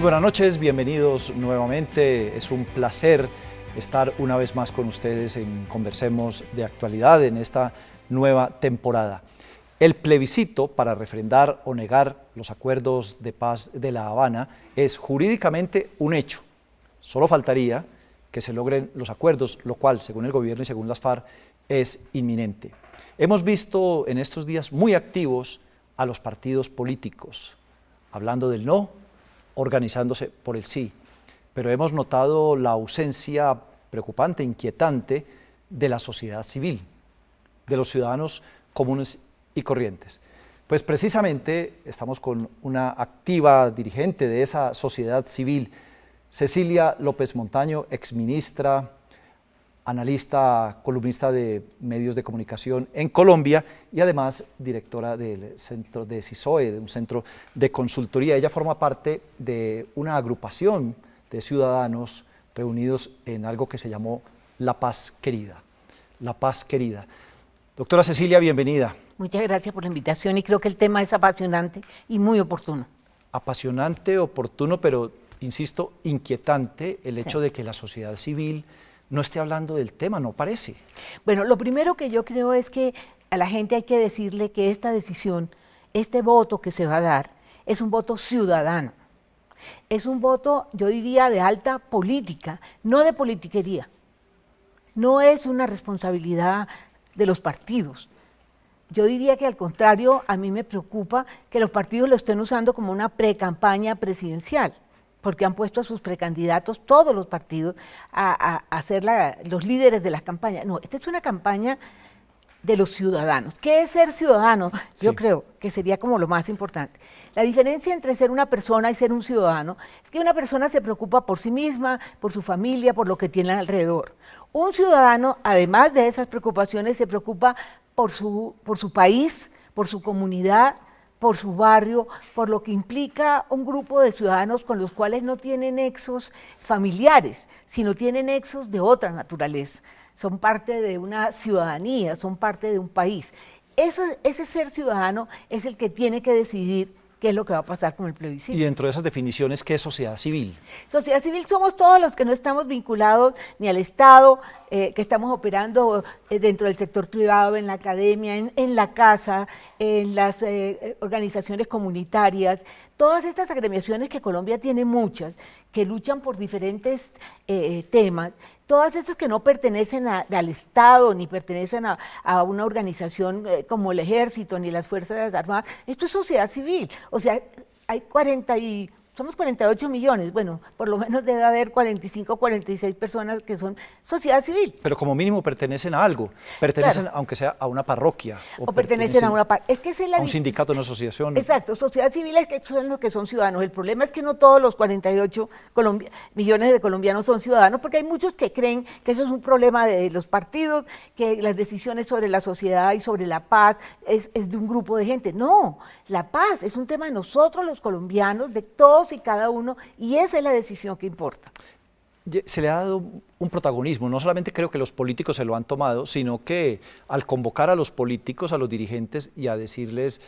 buenas noches, bienvenidos nuevamente. Es un placer estar una vez más con ustedes en Conversemos de Actualidad en esta nueva temporada. El plebiscito para refrendar o negar los acuerdos de paz de La Habana es jurídicamente un hecho. Solo faltaría que se logren los acuerdos, lo cual, según el gobierno y según las FARC, es inminente. Hemos visto en estos días muy activos a los partidos políticos, hablando del no, organizándose por el sí, pero hemos notado la ausencia preocupante, inquietante de la sociedad civil, de los ciudadanos comunes y corrientes. Pues precisamente estamos con una activa dirigente de esa sociedad civil, Cecilia López Montaño, exministra, analista, columnista de medios de comunicación en Colombia y además directora del centro de CISOE, de un centro de consultoría. Ella forma parte de una agrupación de ciudadanos reunidos en algo que se llamó La Paz Querida. La Paz Querida. Doctora Cecilia, bienvenida. Muchas gracias por la invitación y creo que el tema es apasionante y muy oportuno. Apasionante, oportuno, pero insisto, inquietante el hecho de que la sociedad civil no esté hablando del tema, no parece. Bueno, lo primero que yo creo es que a la gente hay que decirle que esta decisión, este voto que se va a dar, es un voto ciudadano. Es un voto, yo diría, de alta política, no de politiquería. No es una responsabilidad de los partidos. Yo diría que al contrario, a mí me preocupa que los partidos lo estén usando como una precampaña presidencial, porque han puesto a sus precandidatos, todos los partidos, a ser los líderes de las campañas. No, esta es una campaña de los ciudadanos. ¿Qué es ser ciudadano? Sí. Yo creo que sería como lo más importante. La diferencia entre ser una persona y ser un ciudadano es que una persona se preocupa por sí misma, por su familia, por lo que tiene alrededor. Un ciudadano, además de esas preocupaciones, se preocupa por su país, por su comunidad, por su barrio, por lo que implica un grupo de ciudadanos con los cuales no tienen nexos familiares, sino tienen nexos de otra naturaleza. Son parte de una ciudadanía, son parte de un país. Ese ser ciudadano es el que tiene que decidir qué es lo que va a pasar con el plebiscito. Y dentro de esas definiciones, ¿qué es sociedad civil? Sociedad civil somos todos los que no estamos vinculados ni al Estado, que estamos operando dentro del sector privado, en la academia, en la casa, en las organizaciones comunitarias, todas estas agremiaciones que Colombia tiene muchas, que luchan por diferentes temas, todas estas que no pertenecen al Estado, ni pertenecen a una organización como el Ejército, ni las Fuerzas Armadas, esto es sociedad civil, o sea, hay somos 48 millones, bueno, por lo menos debe haber 45, 46 personas que son sociedad civil. Pero como mínimo pertenecen a algo, pertenecen Claro. aunque sea a una parroquia. O pertenecen a una parte. Es que esa es la a un sindicato, una asociación. Exacto, sociedad civil es que son los que son ciudadanos. El problema es que no todos los 48 millones de colombianos son ciudadanos, porque hay muchos que creen que eso es un problema de los partidos, que las decisiones sobre la sociedad y sobre la paz es de un grupo de gente. No, la paz es un tema de nosotros los colombianos, de todos y cada uno, y esa es la decisión que importa. Se le ha dado un protagonismo, no solamente creo que los políticos se lo han tomado, sino que al convocar a los políticos, a los dirigentes y a decirles,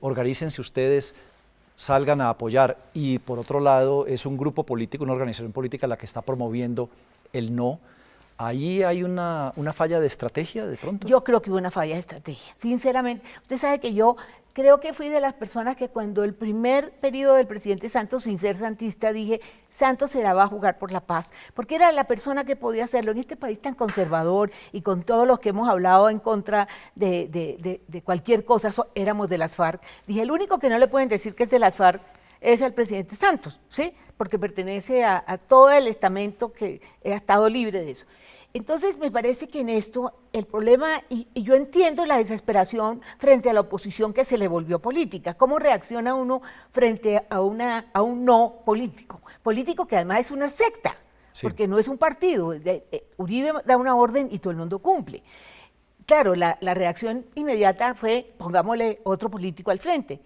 organícense ustedes, salgan a apoyar, y por otro lado es un grupo político, una organización política la que está promoviendo el no. ¿Ahí hay una falla de estrategia de pronto? Yo creo que hubo una falla de estrategia, sinceramente. Usted sabe que yo creo que fui de las personas que cuando el primer periodo del presidente Santos, sin ser santista, dije, Santos se la va a jugar por la paz, porque era la persona que podía hacerlo en este país tan conservador y con todos los que hemos hablado en contra de cualquier cosa, éramos de las FARC. Dije, el único que no le pueden decir que es de las FARC es el presidente Santos, ¿sí? Porque pertenece a todo el estamento que ha estado libre de eso. Entonces me parece que en esto el problema, y yo entiendo la desesperación frente a la oposición que se le volvió política, cómo reacciona uno frente a un no político, político que además es una secta, sí, porque no es un partido, Uribe da una orden y todo el mundo cumple. Claro, la reacción inmediata fue, pongámosle otro político al frente,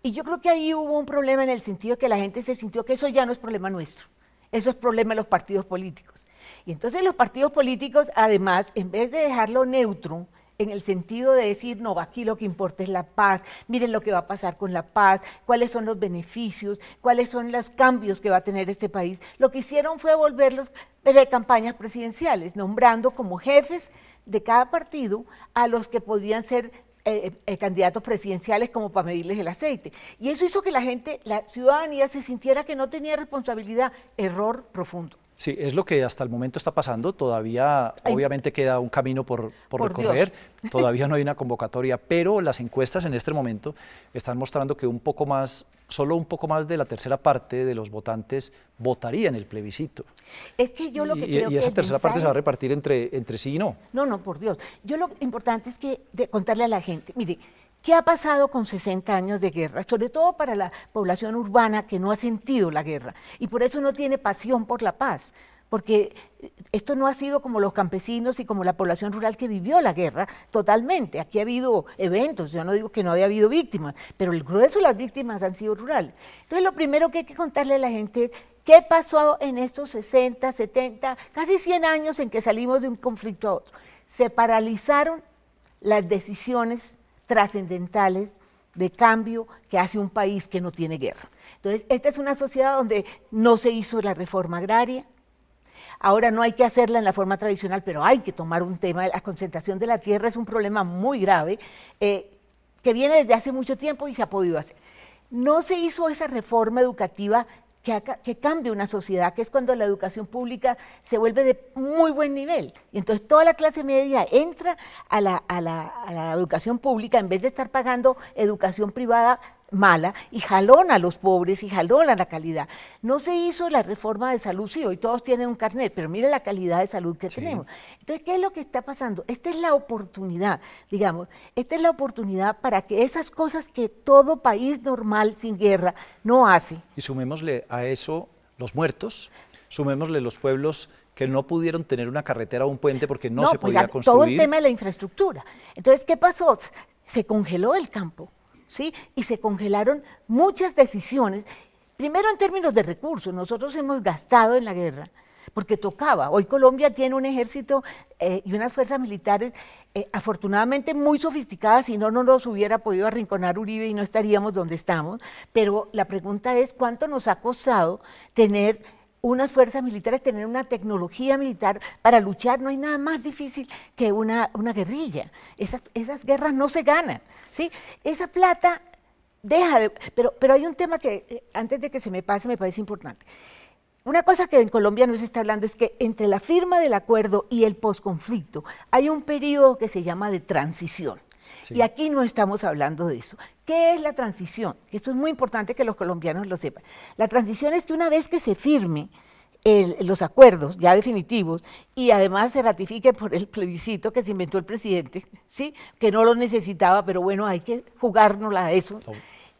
y yo creo que ahí hubo un problema en el sentido que la gente se sintió que eso ya no es problema nuestro, eso es problema de los partidos políticos. Y entonces los partidos políticos, además, en vez de dejarlo neutro, en el sentido de decir, no, aquí lo que importa es la paz, miren lo que va a pasar con la paz, cuáles son los beneficios, cuáles son los cambios que va a tener este país. Lo que hicieron fue volverlos de campañas presidenciales, nombrando como jefes de cada partido a los que podían ser candidatos presidenciales como para medirles el aceite. Y eso hizo que la gente, la ciudadanía se sintiera que no tenía responsabilidad. Error profundo. Sí, es lo que hasta el momento está pasando. Todavía, obviamente, queda un camino por recorrer. Dios. Todavía no hay una convocatoria, pero las encuestas en este momento están mostrando que solo un poco más de la tercera parte de los votantes votarían el plebiscito. Es que yo lo que creo y esa tercera parte se va a repartir entre sí y no. No, por Dios. Yo lo importante es que contarle a la gente, mire, ¿qué ha pasado con 60 años de guerra? Sobre todo para la población urbana que no ha sentido la guerra y por eso no tiene pasión por la paz, porque esto no ha sido como los campesinos y como la población rural que vivió la guerra totalmente. Aquí ha habido eventos, yo no digo que no haya habido víctimas, pero el grueso de las víctimas han sido rurales. Entonces lo primero que hay que contarle a la gente es qué pasó en estos 60, 70, casi 100 años en que salimos de un conflicto a otro. Se paralizaron las decisiones trascendentales de cambio que hace un país que no tiene guerra. Entonces, esta es una sociedad donde no se hizo la reforma agraria. Ahora no hay que hacerla en la forma tradicional, pero hay que tomar un tema. La concentración de la tierra es un problema muy grave que viene desde hace mucho tiempo y se ha podido hacer. No se hizo esa reforma educativa que cambie una sociedad, que es cuando la educación pública se vuelve de muy buen nivel. Y entonces toda la clase media entra a la educación pública en vez de estar pagando educación privada mala y jalona a los pobres y jalona la calidad. No se hizo la reforma de salud, sí, hoy todos tienen un carnet, pero mire la calidad de salud que tenemos. Entonces, ¿qué es lo que está pasando? Esta es la oportunidad, digamos, esta es la oportunidad para que esas cosas que todo país normal sin guerra no hace. Y sumémosle a eso los muertos, sumémosle los pueblos que no pudieron tener una carretera o un puente porque no se podía construir. Todo el tema de la infraestructura. Entonces, ¿qué pasó? Se congeló el campo. ¿Sí? Y se congelaron muchas decisiones, primero en términos de recursos, nosotros hemos gastado en la guerra, porque tocaba. Hoy Colombia tiene un ejército y unas fuerzas militares afortunadamente muy sofisticadas, si no, no nos hubiera podido arrinconar Uribe y no estaríamos donde estamos, pero la pregunta es cuánto nos ha costado tener unas fuerzas militares, tener una tecnología militar para luchar. No hay nada más difícil que una guerrilla. Esas guerras no se ganan, ¿sí? Esa plata deja de... Pero hay un tema que, antes de que se me pase, me parece importante. Una cosa que en Colombia no se está hablando es que entre la firma del acuerdo y el posconflicto hay un periodo que se llama de transición. Sí. Y aquí no estamos hablando de eso. ¿Qué es la transición? Esto es muy importante que los colombianos lo sepan. La transición es que una vez que se firme los acuerdos ya definitivos y además se ratifique por el plebiscito que se inventó el presidente, ¿sí? Que no lo necesitaba, pero bueno, hay que jugárnosla a eso.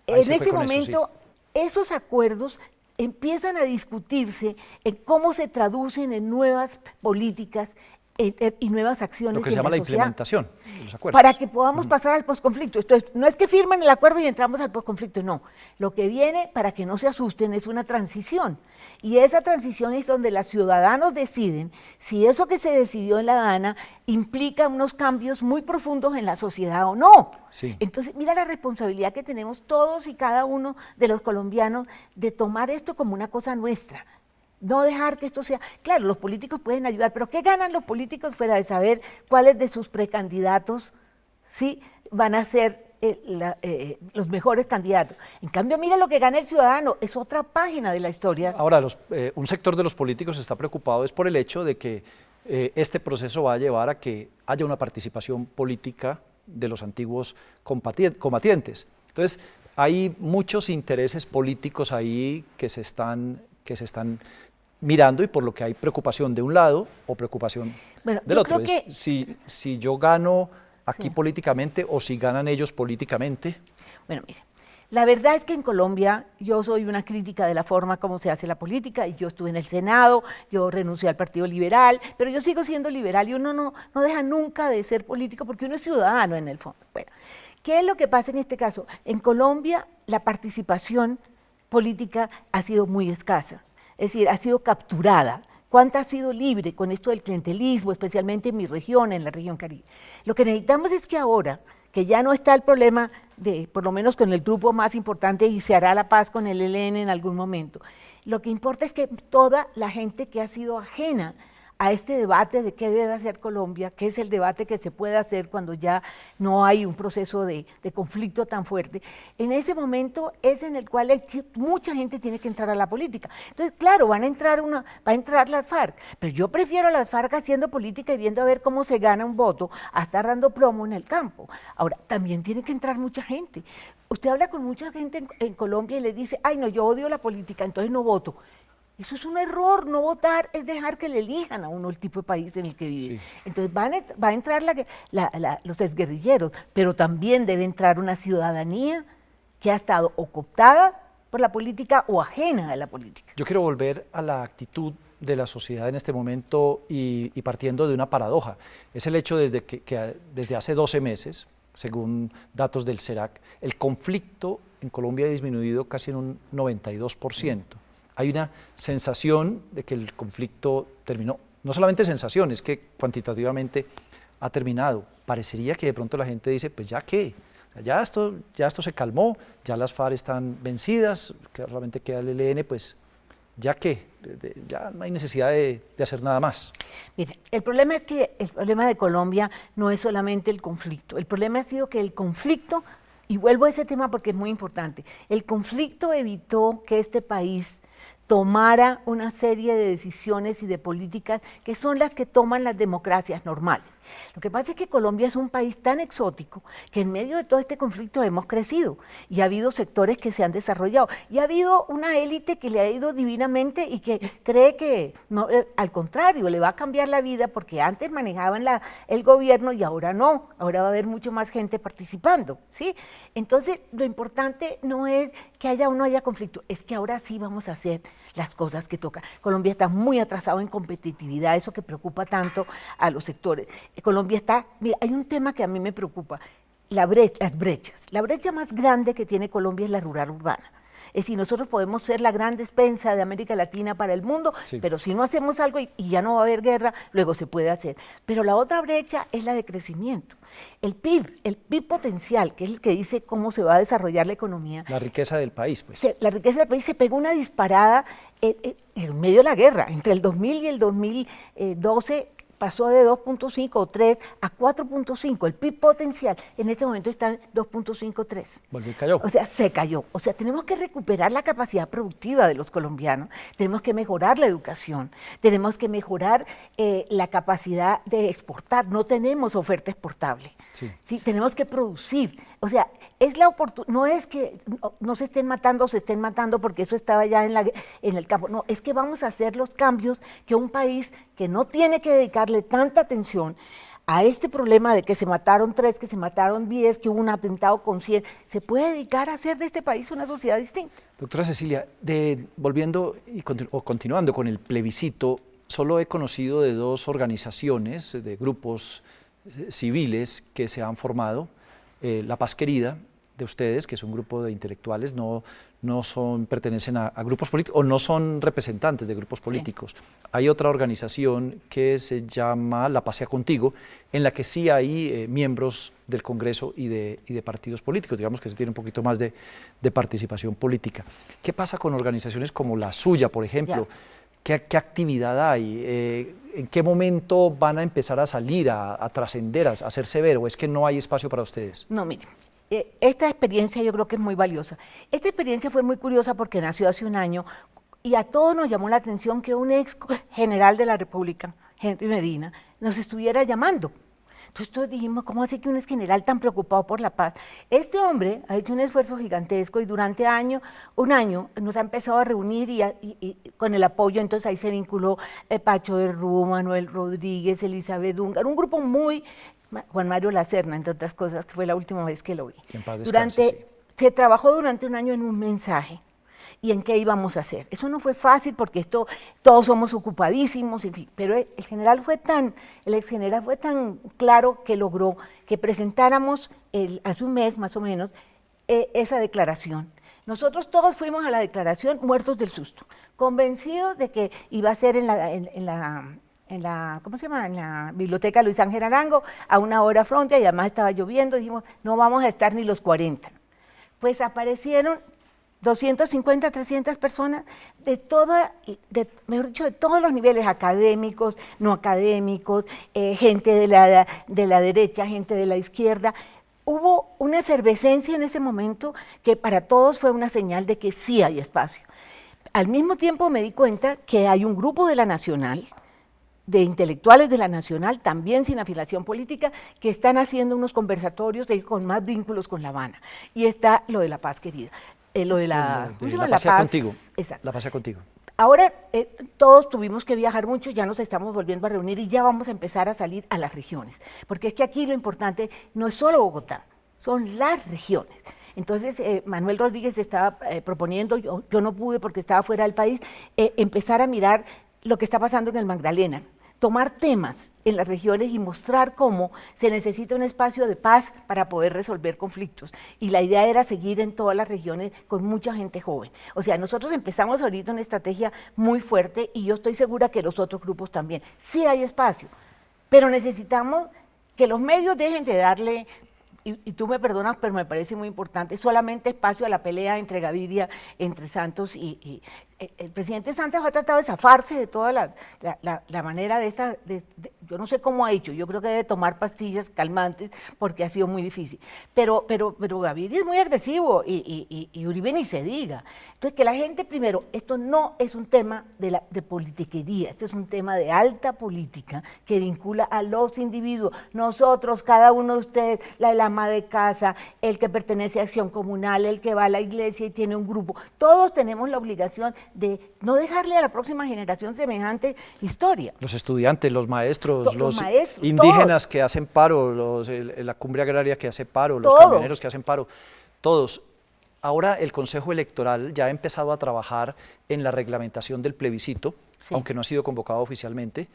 En ese momento, esos acuerdos empiezan a discutirse en cómo se traducen en nuevas políticas y nuevas acciones. Lo que se llama la implementación de los acuerdos. Para que podamos pasar al posconflicto. Entonces, no es que firmen el acuerdo y entramos al posconflicto, no. Lo que viene, para que no se asusten, es una transición. Y esa transición es donde los ciudadanos deciden si eso que se decidió en La Habana implica unos cambios muy profundos en la sociedad o no. Sí. Entonces, mira la responsabilidad que tenemos todos y cada uno de los colombianos de tomar esto como una cosa nuestra. No dejar que esto sea... Claro, los políticos pueden ayudar, pero ¿qué ganan los políticos fuera de saber cuáles de sus precandidatos sí van a ser los mejores candidatos? En cambio, mira lo que gana el ciudadano, es otra página de la historia. Ahora, un sector de los políticos está preocupado es por el hecho de que este proceso va a llevar a que haya una participación política de los antiguos combatientes. Entonces, hay muchos intereses políticos ahí que se están mirando y por lo que hay preocupación de un lado o preocupación del otro. Si yo gano aquí políticamente o si ganan ellos políticamente. Bueno, mire, la verdad es que en Colombia yo soy una crítica de la forma como se hace la política y yo estuve en el Senado, yo renuncié al Partido Liberal, pero yo sigo siendo liberal y uno no deja nunca de ser político porque uno es ciudadano en el fondo. Bueno, ¿qué es lo que pasa en este caso? En Colombia la participación política ha sido muy escasa. Es decir, ha sido capturada ¿Cuánta ha sido libre con esto del clientelismo, especialmente en mi región, en la región Caribe? Lo que necesitamos es que ahora, que ya no está el problema de, por lo menos con el grupo más importante, y se hará la paz con el ELN en algún momento, lo que importa es que toda la gente que ha sido ajena a este debate de qué debe hacer Colombia, que es el debate que se puede hacer cuando ya no hay un proceso de conflicto tan fuerte, en ese momento es en el cual mucha gente tiene que entrar a la política. Entonces, claro, va a entrar las FARC, pero yo prefiero a las FARC haciendo política y viendo a ver cómo se gana un voto a estar dando plomo en el campo. Ahora, también tiene que entrar mucha gente. Usted habla con mucha gente en Colombia y le dice, ay no, yo odio la política, entonces no voto. Eso es un error, no votar es dejar que le elijan a uno el tipo de país en el que vive. Sí. Entonces va a entrar los exguerrilleros, pero también debe entrar una ciudadanía que ha estado o cooptada por la política o ajena a la política. Yo quiero volver a la actitud de la sociedad en este momento y partiendo de una paradoja. Es el hecho que desde hace 12 meses, según datos del CERAC, el conflicto en Colombia ha disminuido casi en un 92%. Hay una sensación de que el conflicto terminó. No solamente sensación, es que cuantitativamente ha terminado. Parecería que de pronto la gente dice, pues ya qué, ya esto se calmó, ya las FARC están vencidas, que solamente queda el ELN, pues ya qué, ya no hay necesidad de hacer nada más. Mire, el problema es que el problema de Colombia no es solamente el conflicto, el problema ha sido que el conflicto, y vuelvo a ese tema porque es muy importante, el conflicto evitó que este país tomara una serie de decisiones y de políticas que son las que toman las democracias normales. Lo que pasa es que Colombia es un país tan exótico que en medio de todo este conflicto hemos crecido y ha habido sectores que se han desarrollado y ha habido una élite que le ha ido divinamente y que cree que, no, al contrario, le va a cambiar la vida porque antes manejaban el gobierno y ahora no, ahora va a haber mucho más gente participando, ¿sí? Entonces, lo importante no es que haya o no haya conflicto, es que ahora sí vamos a hacer las cosas que toca. Colombia está muy atrasado en competitividad, eso que preocupa tanto a los sectores. Colombia está, mira, hay un tema que a mí me preocupa, las brechas. La brecha más grande que tiene Colombia es la rural urbana. Es decir, nosotros podemos ser la gran despensa de América Latina para el mundo, sí, pero si no hacemos algo y ya no va a haber guerra, luego se puede hacer. Pero la otra brecha es la de crecimiento. El PIB potencial, que es el que dice cómo se va a desarrollar la economía. La riqueza del país, pues. La riqueza del país se pegó una disparada en medio de la guerra. Entre el 2000 y el 2012 pasó de 2.5 o 3 a 4.5, el PIB potencial en este momento está en 2.53. Volvió y cayó. O sea, se cayó. O sea, tenemos que recuperar la capacidad productiva de los colombianos, tenemos que mejorar la educación, tenemos que mejorar la capacidad de exportar, no tenemos oferta exportable. Sí. ¿Sí? Tenemos que producir. O sea, es la oportunidad, no es que no se estén matando o se estén matando porque eso estaba ya en el campo, no, es que vamos a hacer los cambios que un país que no tiene que dedicarle tanta atención a este problema de que se mataron 3, que se mataron 10, que hubo un atentado con 100, se puede dedicar a hacer de este país una sociedad distinta. Doctora Cecilia, volviendo o continuando con el plebiscito, solo he conocido de 2 organizaciones, de grupos civiles que se han formado, La Paz Querida, de ustedes, que es un grupo de intelectuales, no pertenecen a grupos políticos o no son representantes de grupos políticos. Sí. Hay otra organización que se llama La Paz Sea Contigo, en la que sí hay miembros del Congreso y de partidos políticos, digamos que se tiene un poquito más de participación política. ¿Qué pasa con organizaciones como la suya, por ejemplo? ¿Qué actividad hay? ¿En qué momento van a empezar a salir, a trascender, a hacerse ver? ¿O es que no hay espacio para ustedes? No, mire. Esta experiencia yo creo que es muy valiosa. Esta experiencia fue muy curiosa porque nació hace un año y a todos nos llamó la atención que un ex general de la República, Henry Medina, nos estuviera llamando. Entonces todos dijimos, ¿cómo así que un ex general tan preocupado por la paz? Este hombre ha hecho un esfuerzo gigantesco y durante un año nos ha empezado a reunir y con el apoyo, entonces ahí se vinculó Pacho de Rú, Manuel Rodríguez, Elizabeth Dungar, un grupo muy... Juan Mario Lacerna, entre otras cosas, que fue la última vez que lo vi. En paz descanse, sí. Se trabajó durante un año en un mensaje y en qué íbamos a hacer. Eso no fue fácil porque todos somos ocupadísimos, en fin, pero el ex general fue tan claro que logró que presentáramos hace un mes más o menos esa declaración. Nosotros todos fuimos a la declaración muertos del susto, convencidos de que iba a ser ¿cómo se llama? En la biblioteca Luis Ángel Arango, a una hora fronte, y además estaba lloviendo, dijimos, no vamos a estar ni los 40. Pues aparecieron 250, 300 personas mejor dicho, de todos los niveles, académicos, no académicos, gente de la derecha, gente de la izquierda. Hubo una efervescencia en ese momento que para todos fue una señal de que sí hay espacio. Al mismo tiempo me di cuenta que hay un grupo de la Nacional, de intelectuales de la Nacional, también sin afiliación política, que están haciendo unos conversatorios con más vínculos con La Habana. Y está lo de La Paz Querida. Lo de la Paz contigo. Exacto. La Paz contigo. Ahora todos tuvimos que viajar mucho, ya nos estamos volviendo a reunir y ya vamos a empezar a salir a las regiones. Porque es que aquí lo importante no es solo Bogotá, son las regiones. Entonces, Manuel Rodríguez estaba proponiendo, yo no pude porque estaba fuera del país, empezar a mirar lo que está pasando en el Magdalena, tomar temas en las regiones y mostrar cómo se necesita un espacio de paz para poder resolver conflictos. Y la idea era seguir en todas las regiones con mucha gente joven. O sea, nosotros empezamos ahorita una estrategia muy fuerte y yo estoy segura que los otros grupos también. Sí hay espacio, pero necesitamos que los medios dejen de darle, y tú me perdonas, pero me parece muy importante, solamente espacio a la pelea entre Gaviria, entre Santos y el presidente Santos ha tratado de zafarse de toda la manera de esta, yo no sé cómo ha hecho, yo creo que debe tomar pastillas calmantes porque ha sido muy difícil, pero Gaviria es muy agresivo y Uribe ni se diga. Entonces que la gente primero, esto no es un tema de politiquería, esto es un tema de alta política que vincula a los individuos, nosotros, cada uno de ustedes, la ama de casa, el que pertenece a Acción Comunal, el que va a la iglesia y tiene un grupo, todos tenemos la obligación de no dejarle a la próxima generación semejante historia. Los estudiantes, los maestros, los maestros, indígenas todos. Que hacen paro, la cumbre agraria que hace paro, los Todos. camioneros que hacen paro, todos. Ahora el Consejo Electoral ya ha empezado a trabajar en la reglamentación del plebiscito, sí, aunque no ha sido convocado oficialmente,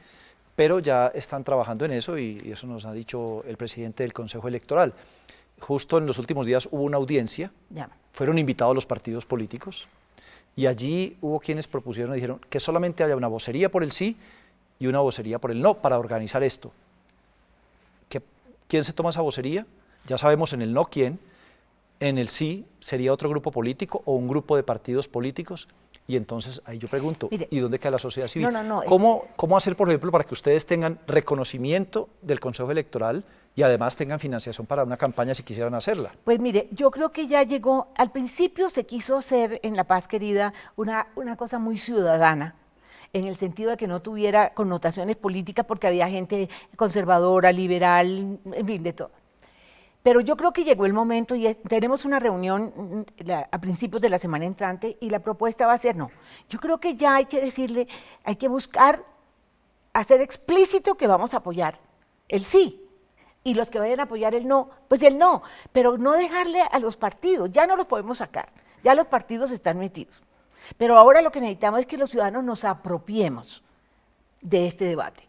pero ya están trabajando en eso y eso nos ha dicho el presidente del Consejo Electoral. Justo en los últimos días hubo una audiencia, ya, fueron invitados los partidos políticos, y allí hubo quienes propusieron y dijeron que solamente haya una vocería por el sí y una vocería por el no para organizar esto. ¿Quién se toma esa vocería? Ya sabemos en el no quién, en el sí sería otro grupo político o un grupo de partidos políticos, y entonces ahí yo pregunto, mire, ¿y dónde queda la sociedad civil? ¿Cómo hacer, por ejemplo, para que ustedes tengan reconocimiento del Consejo Electoral y además tengan financiación para una campaña si quisieran hacerla? Pues mire, yo creo que ya llegó, al principio se quiso hacer en La Paz Querida una cosa muy ciudadana, en el sentido de que no tuviera connotaciones políticas porque había gente conservadora, liberal, en fin, de todo. Pero yo creo que llegó el momento y tenemos una reunión a principios de la semana entrante y la propuesta va a ser no. Yo creo que ya hay que decirle, hay que buscar, hacer explícito que vamos a apoyar el sí. Y los que vayan a apoyar el no, pues el no, pero no dejarle a los partidos, ya no los podemos sacar, ya los partidos están metidos. Pero ahora lo que necesitamos es que los ciudadanos nos apropiemos de este debate,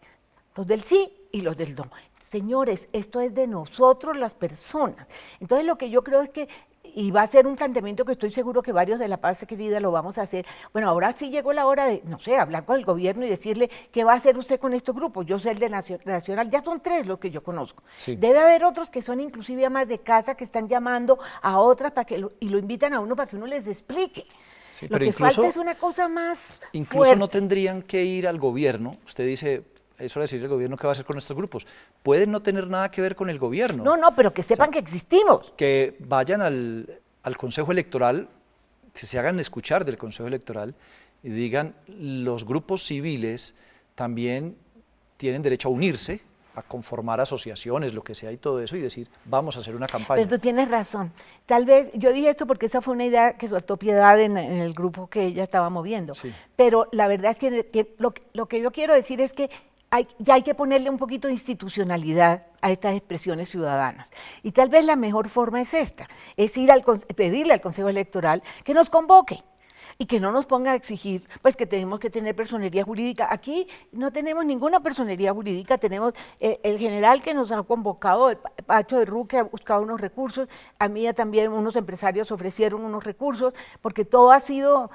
los del sí y los del no. Señores, esto es de nosotros las personas. Entonces lo que yo creo es que, y va a ser un planteamiento que estoy seguro que varios de La Paz Querida lo vamos a hacer, bueno, ahora sí llegó la hora de, no sé, hablar con el gobierno y decirle qué va a hacer usted con estos grupos. Yo sé el de Nacional, ya son 3 los que yo conozco. Sí. Debe haber otros que son inclusive amas de casa que están llamando a otras para que y lo invitan a uno para que uno les explique. Sí, lo que falta es una cosa más incluso fuerte. No tendrían que ir al gobierno, usted dice, eso es decir, el gobierno qué va a hacer con estos grupos. Pueden no tener nada que ver con el gobierno. No, pero que sepan que existimos. Que vayan al Consejo Electoral, que se hagan escuchar del Consejo Electoral y digan, los grupos civiles también tienen derecho a unirse, a conformar asociaciones, lo que sea y todo eso, y decir, vamos a hacer una campaña. Pero tú tienes razón. Tal vez, yo dije esto porque esa fue una idea que soltó Piedad en el grupo que ella estaba moviendo. Sí. Pero la verdad es que lo que yo quiero decir es que ya hay que ponerle un poquito de institucionalidad a estas expresiones ciudadanas. Y tal vez la mejor forma es esta, es pedirle al Consejo Electoral que nos convoque. y que no nos ponga a exigir pues que tenemos que tener personería jurídica. Aquí no tenemos ninguna personería jurídica, tenemos el general que nos ha convocado, el Pacho de Rú, que ha buscado unos recursos, a mí también unos empresarios ofrecieron unos recursos, porque todo ha sido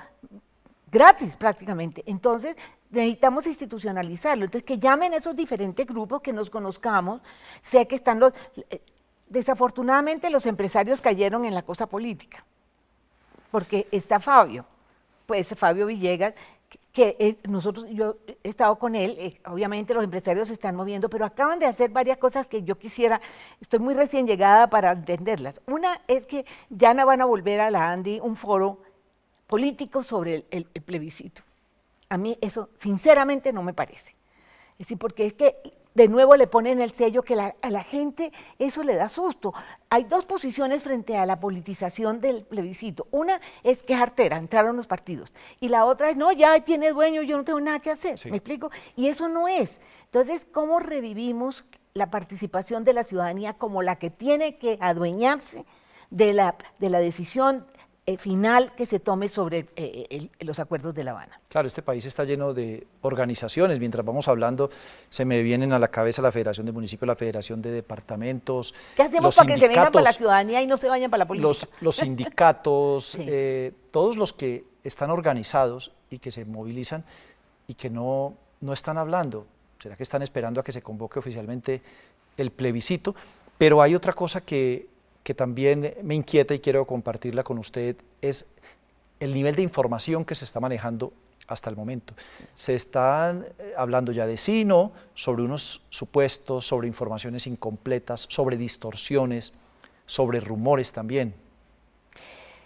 gratis prácticamente. Entonces necesitamos institucionalizarlo, entonces que llamen esos diferentes grupos, que nos conozcamos. Sé que están desafortunadamente los empresarios cayeron en la cosa política, porque está Fabio, pues Fabio Villegas, yo he estado con él, obviamente los empresarios se están moviendo, pero acaban de hacer varias cosas que yo quisiera, estoy muy recién llegada para entenderlas. Una es que ya no van a volver a la ANDI un foro político sobre el plebiscito. A mí eso sinceramente no me parece. Es decir, porque es que de nuevo le ponen el sello que a la gente eso le da susto. Hay dos posiciones frente a la politización del plebiscito. Una es que es artera, entraron los partidos. Y la otra es, no, ya tiene dueño, yo no tengo nada que hacer. Sí. ¿Me explico? Y eso no es. Entonces, ¿cómo revivimos la participación de la ciudadanía como la que tiene que adueñarse de la decisión final que se tome sobre los acuerdos de La Habana? Claro, este país está lleno de organizaciones. Mientras vamos hablando, se me vienen a la cabeza la Federación de Municipios, la Federación de Departamentos. ¿Qué hacemos para que se vengan para la ciudadanía y no se vayan para la política? Los sindicatos, Sí. todos los que están organizados y que se movilizan y que no están hablando. ¿Será que están esperando a que se convoque oficialmente el plebiscito? Pero hay otra cosa que también me inquieta y quiero compartirla con usted, es el nivel de información que se está manejando hasta el momento. Se están hablando ya de sí, no, sobre unos supuestos, sobre informaciones incompletas, sobre distorsiones, sobre rumores también.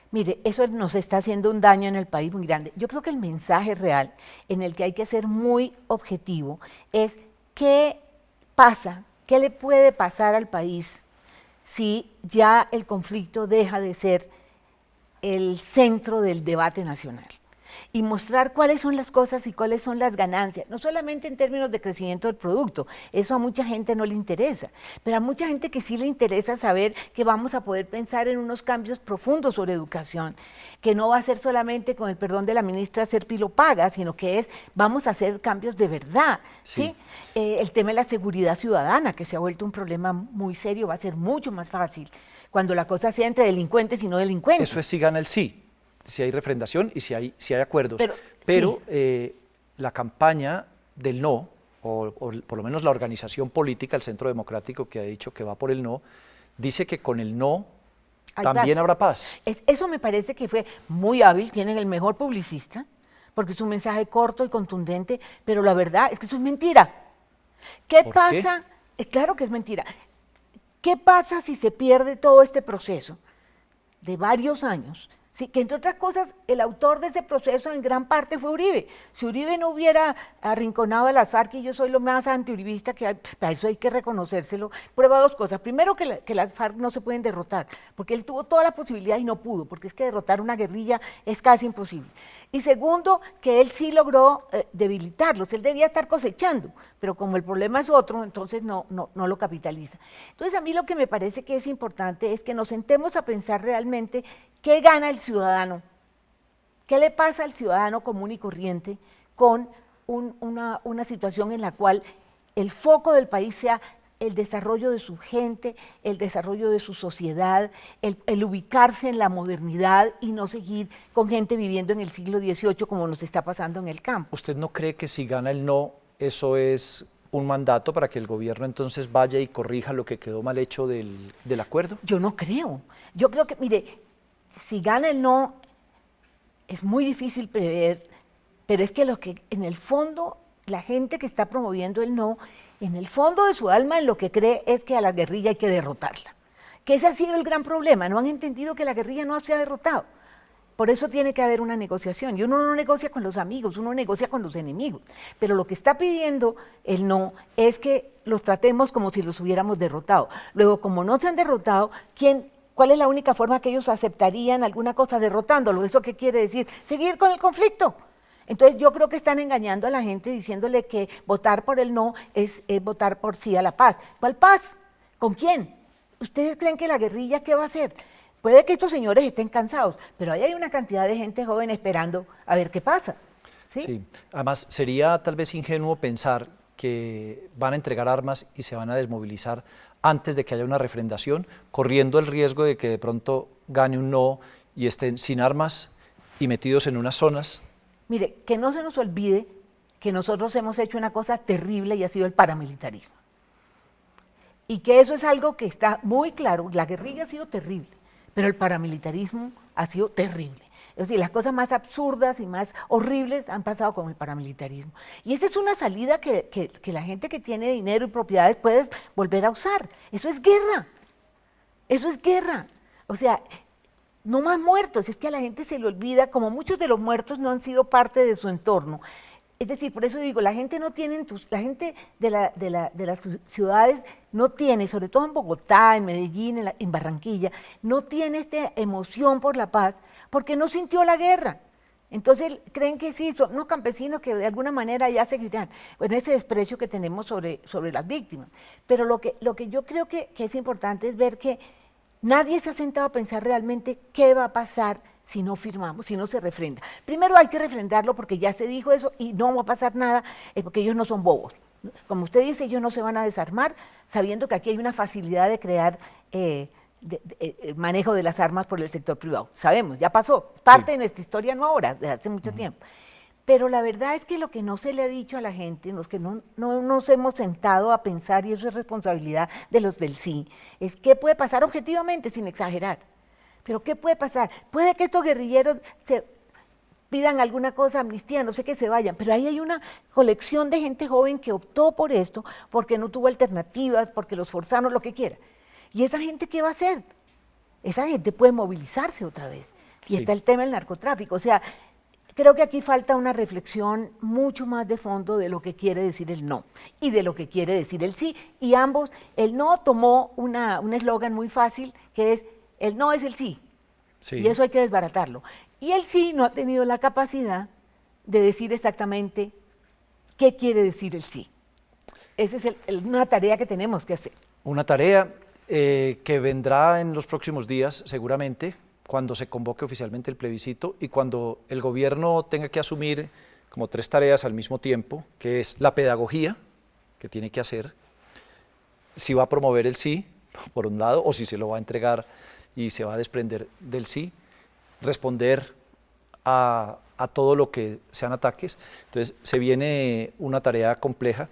Mire, eso nos está haciendo un daño en el país muy grande. Yo creo que el mensaje real, en el que hay que ser muy objetivo, es qué pasa, qué le puede pasar al país si ya el conflicto deja de ser el centro del debate nacional, y mostrar cuáles son las cosas y cuáles son las ganancias, no solamente en términos de crecimiento del producto, eso a mucha gente no le interesa, pero a mucha gente que sí le interesa saber que vamos a poder pensar en unos cambios profundos sobre educación, que no va a ser solamente, con el perdón de la ministra, hacer pilopaga, sino que vamos a hacer cambios de verdad, ¿sí? El tema de la seguridad ciudadana, que se ha vuelto un problema muy serio, va a ser mucho más fácil cuando la cosa sea entre delincuentes y no delincuentes. Eso es si gana el sí, si hay refrendación y si hay acuerdos. Pero sí, la campaña del no, o por lo menos la organización política, el Centro Democrático, que ha dicho que va por el no, dice que con el no también habrá paz. Eso me parece que fue muy hábil, tienen el mejor publicista, porque es un mensaje corto y contundente, pero la verdad es que eso es mentira. ¿Qué pasa? Claro que es mentira. ¿Qué pasa si se pierde todo este proceso de varios años? Sí, que entre otras cosas, el autor de ese proceso en gran parte fue Uribe. Si Uribe no hubiera arrinconado a las FARC, y yo soy lo más antiuribista que hay, para eso hay que reconocérselo, prueba dos cosas. Primero, que las FARC no se pueden derrotar, porque él tuvo toda la posibilidad y no pudo, porque es que derrotar una guerrilla es casi imposible. Y segundo, que él sí logró debilitarlos, él debía estar cosechando, pero como el problema es otro, entonces no lo capitaliza. Entonces a mí lo que me parece que es importante es que nos sentemos a pensar realmente qué gana el ciudadano, qué le pasa al ciudadano común y corriente con una situación en la cual el foco del país sea el desarrollo de su gente, el desarrollo de su sociedad, el ubicarse en la modernidad y no seguir con gente viviendo en el siglo XVIII como nos está pasando en el campo. ¿Usted no cree que si gana el no, eso es un mandato para que el gobierno entonces vaya y corrija lo que quedó mal hecho del acuerdo? Yo no creo. Yo creo que, mire, si gana el no, es muy difícil prever, pero es que en el fondo, la gente que está promoviendo el no, en el fondo de su alma, en lo que cree es que a la guerrilla hay que derrotarla. Que ese ha sido el gran problema, no han entendido que la guerrilla no se ha derrotado. Por eso tiene que haber una negociación, y uno no negocia con los amigos, uno negocia con los enemigos. Pero lo que está pidiendo el no es que los tratemos como si los hubiéramos derrotado. Luego, como no se han derrotado, ¿cuál es la única forma que ellos aceptarían alguna cosa derrotándolo? ¿Eso qué quiere decir? Seguir con el conflicto. Entonces yo creo que están engañando a la gente diciéndole que votar por el no es votar por sí a la paz. ¿Cuál paz? ¿Con quién? ¿Ustedes creen que la guerrilla qué va a hacer? Puede que estos señores estén cansados, pero ahí hay una cantidad de gente joven esperando a ver qué pasa. ¿Sí? Sí, además sería tal vez ingenuo pensar que van a entregar armas y se van a desmovilizar antes de que haya una refrendación, corriendo el riesgo de que de pronto gane un no y estén sin armas y metidos en unas zonas. Mire, que no se nos olvide que nosotros hemos hecho una cosa terrible y ha sido el paramilitarismo. Y que eso es algo que está muy claro, la guerrilla ha sido terrible, pero el paramilitarismo ha sido terrible. Es decir, las cosas más absurdas y más horribles han pasado con el paramilitarismo. Y esa es una salida que la gente que tiene dinero y propiedades puede volver a usar. Eso es guerra. Eso es guerra. O sea, no más muertos, es que a la gente se le olvida, como muchos de los muertos no han sido parte de su entorno. Es decir, por eso digo, la gente no tiene, la gente de las ciudades no tiene, sobre todo en Bogotá, en Medellín, en Barranquilla, no tiene esta emoción por la paz porque no sintió la guerra. Entonces creen que sí, son unos campesinos que de alguna manera ya seguirán en ese desprecio que tenemos sobre las víctimas. Pero lo que yo creo que es importante es ver que nadie se ha sentado a pensar realmente qué va a pasar si no firmamos, si no se refrenda. Primero hay que refrendarlo porque ya se dijo eso y no va a pasar nada, porque ellos no son bobos. Como usted dice, ellos no se van a desarmar sabiendo que aquí hay una facilidad de crear manejo de las armas por el sector privado. Sabemos, ya pasó, es parte de nuestra historia, no ahora, desde hace mucho tiempo. Pero la verdad es que lo que no se le ha dicho a la gente, los que no nos hemos sentado a pensar, y eso es responsabilidad de los del sí, es qué puede pasar objetivamente, sin exagerar. Pero ¿qué puede pasar? Puede que estos guerrilleros se pidan alguna cosa, amnistía, no sé, que se vayan, pero ahí hay una colección de gente joven que optó por esto, porque no tuvo alternativas, porque los forzaron, lo que quiera. ¿Y esa gente qué va a hacer? Esa gente puede movilizarse otra vez. Y está el tema del narcotráfico. O sea, creo que aquí falta una reflexión mucho más de fondo de lo que quiere decir el no y de lo que quiere decir el sí. Y ambos, el no tomó un eslogan muy fácil que es: el no es el sí, y eso hay que desbaratarlo. Y el sí no ha tenido la capacidad de decir exactamente qué quiere decir el sí. Esa es una tarea que tenemos que hacer. Una tarea que vendrá en los próximos días, seguramente, cuando se convoque oficialmente el plebiscito y cuando el gobierno tenga que asumir como 3 tareas al mismo tiempo, que es la pedagogía que tiene que hacer, si va a promover el sí, por un lado, o si se lo va a entregar y se va a desprender del sí, responder a todo lo que sean ataques. Entonces se viene una tarea compleja,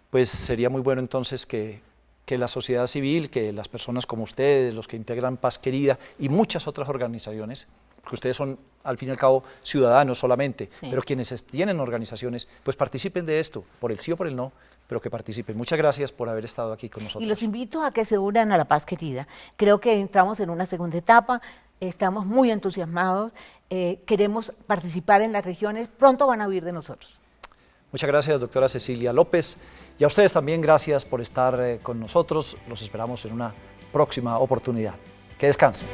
pues sería muy bueno entonces que la sociedad civil, que las personas como ustedes, los que integran Paz Querida y muchas otras organizaciones, porque ustedes son al fin y al cabo ciudadanos solamente, pero quienes tienen organizaciones, pues participen de esto, por el sí o por el no, pero que participen. Muchas gracias por haber estado aquí con nosotros. Y los invito a que se unan a la Paz Querida. Creo que entramos en una segunda etapa, estamos muy entusiasmados, queremos participar en las regiones, pronto van a oír de nosotros. Muchas gracias, doctora Cecilia López, y a ustedes también gracias por estar con nosotros. Los esperamos en una próxima oportunidad. Que descansen.